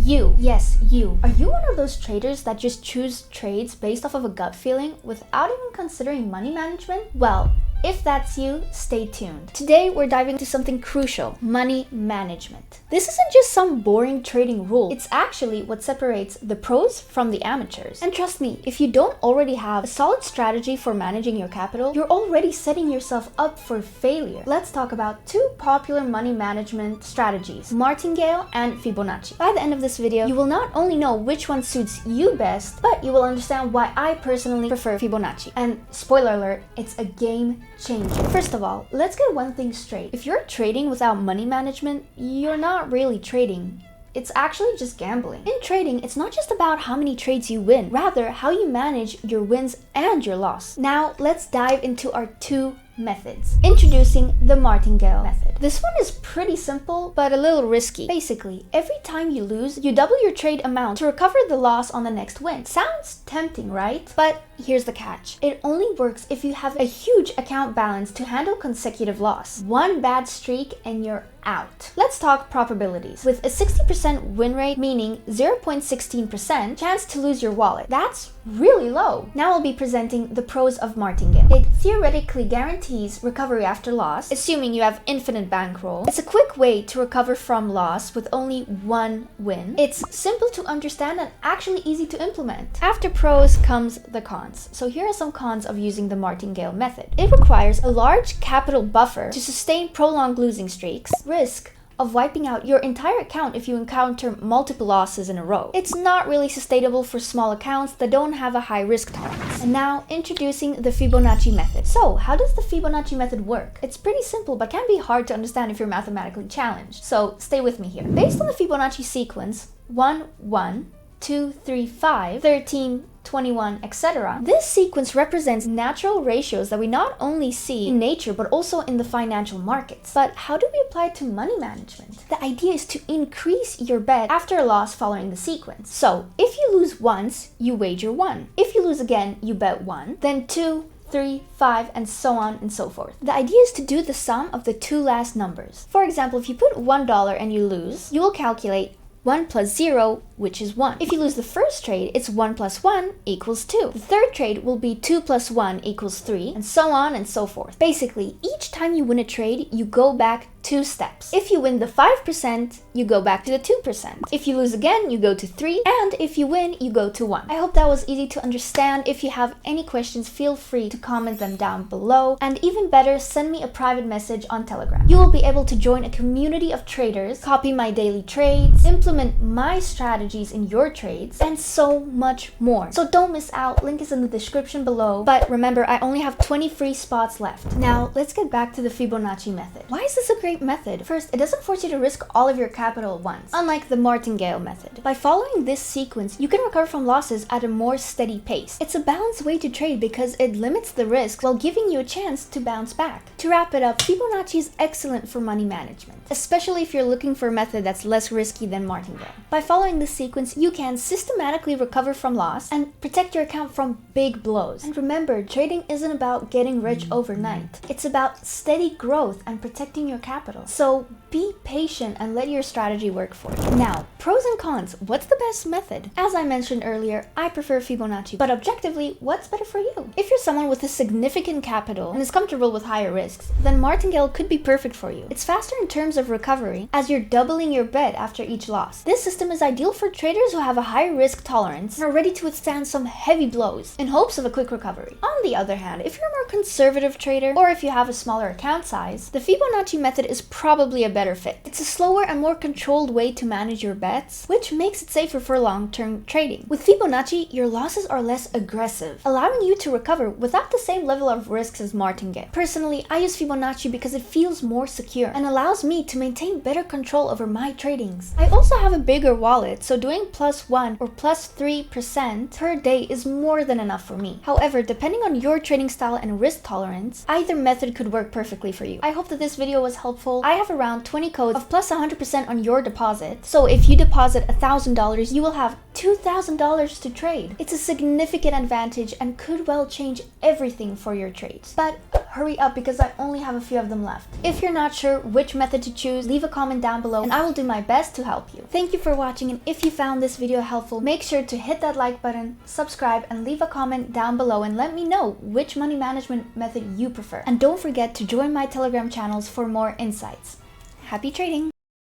Yes, you. Are you one of those traders that just choose trades based off of a gut feeling without even considering money management? Well, if that's you, stay tuned. Today, we're diving into something crucial: money management. This isn't just some boring trading rule. It's actually what separates the pros from the amateurs. And trust me, if you don't already have a solid strategy for managing your capital, you're already setting yourself up for failure. Let's talk about two popular money management strategies: Martingale and Fibonacci. By the end of this video, you will not only know which one suits you best, but you will understand why I personally prefer Fibonacci. And spoiler alert, it's a game changer. First of all, let's get one thing straight. If you're trading without money management, you're not really trading. It's actually just gambling. In trading, it's not just about how many trades you win, rather how you manage your wins and your loss. Now, let's dive into our two methods. Introducing the Martingale method. This one is pretty simple, but a little risky. Basically, every time you lose, you double your trade amount to recover the loss on the next win. Sounds tempting, right? But here's the catch. It only works if you have a huge account balance to handle consecutive loss. One bad streak and you're out. Let's talk probabilities. With a 60% win rate, meaning 0.16% chance to lose your wallet, that's really low. Now I'll be presenting the pros of Martingale. It theoretically guarantees recovery after loss, assuming you have infinite bankroll. It's a quick way to recover from loss with only one win. It's simple to understand and actually easy to implement. After pros comes the cons. So here are some cons of using the Martingale method. It requires a large capital buffer to sustain prolonged losing streaks, risk of wiping out your entire account if you encounter multiple losses in a row. It's not really sustainable for small accounts that don't have a high risk tolerance. And now, introducing the Fibonacci method. So, how does the Fibonacci method work? It's pretty simple, but can be hard to understand if you're mathematically challenged. So, stay with me here. Based on the Fibonacci sequence, 1, 1, 2, 3, 5, 13, 21, etc. This sequence represents natural ratios that we not only see in nature but also in the financial markets. But how do we apply it to money management? The idea is to increase your bet after a loss following the sequence. So, if you lose once, you wager 1. If you lose again, you bet 1, then 2, 3, 5, and so on and so forth. The idea is to do the sum of the two last numbers. For example, if you put $1 and you lose, you will calculate 1 plus 0, which is 1. If you lose the first trade, it's 1 plus 1 equals 2. The third trade will be 2 plus 1 equals 3, and so on and so forth. Basically, each time you win a trade, you go back 2 steps. If you win the 5%, you go back to the 2%. If you lose again, you go to 3, and if you win, you go to 1. I hope that was easy to understand. If you have any questions, feel free to comment them down below, and even better, send me a private message on Telegram. You will be able to join a community of traders, copy my daily trades, implement my strategies in your trades, and so much more. So don't miss out. Link is in the description below. But remember, I only have 20 free spots left. Now, let's get back to the Fibonacci method. Why is this a great method? First, it doesn't force you to risk all of your capital at once, unlike the Martingale method. By following this sequence, you can recover from losses at a more steady pace. It's a balanced way to trade because it limits the risk while giving you a chance to bounce back. To wrap it up, Fibonacci is excellent for money management, especially if you're looking for a method that's less risky than Martingale. By following this sequence, you can systematically recover from loss and protect your account from big blows. And remember, trading isn't about getting rich overnight. It's about steady growth and protecting your capital. So be patient and let your strategy work for you. Now, pros and cons. What's the best method? As I mentioned earlier, I prefer Fibonacci, but objectively, what's better for you? If you're someone with a significant capital and is comfortable with higher risks, then Martingale could be perfect for you. It's faster in terms of recovery as you're doubling your bet after each loss. This system is ideal for traders who have a high risk tolerance and are ready to withstand some heavy blows in hopes of a quick recovery. On the other hand, if you're a more conservative trader or if you have a smaller account size, the Fibonacci method is probably a better fit. It's a slower and more controlled way to manage your bets, which makes it safer for long-term trading. With Fibonacci, your losses are less aggressive, allowing you to recover without the same level of risks as Martingale. Personally, I use Fibonacci because it feels more secure and allows me to maintain better control over my tradings. I also have a bigger wallet, so doing +1 or +3% per day is more than enough for me. However, depending on your trading style and risk tolerance, either method could work perfectly for you. I hope that this video was helpful. I have around 20 codes of +100% on your deposit, so if you deposit $1,000, you will have $2,000 to trade. It's a significant advantage and could well change everything for your trades. But hurry up because I only have a few of them left. If you're not sure which method to choose, leave a comment down below and I will do my best to help you. Thank you for watching, and if you found this video helpful, make sure to hit that like button, subscribe, and leave a comment down below and let me know which money management method you prefer. And don't forget to join my Telegram channels for more insights. Happy trading!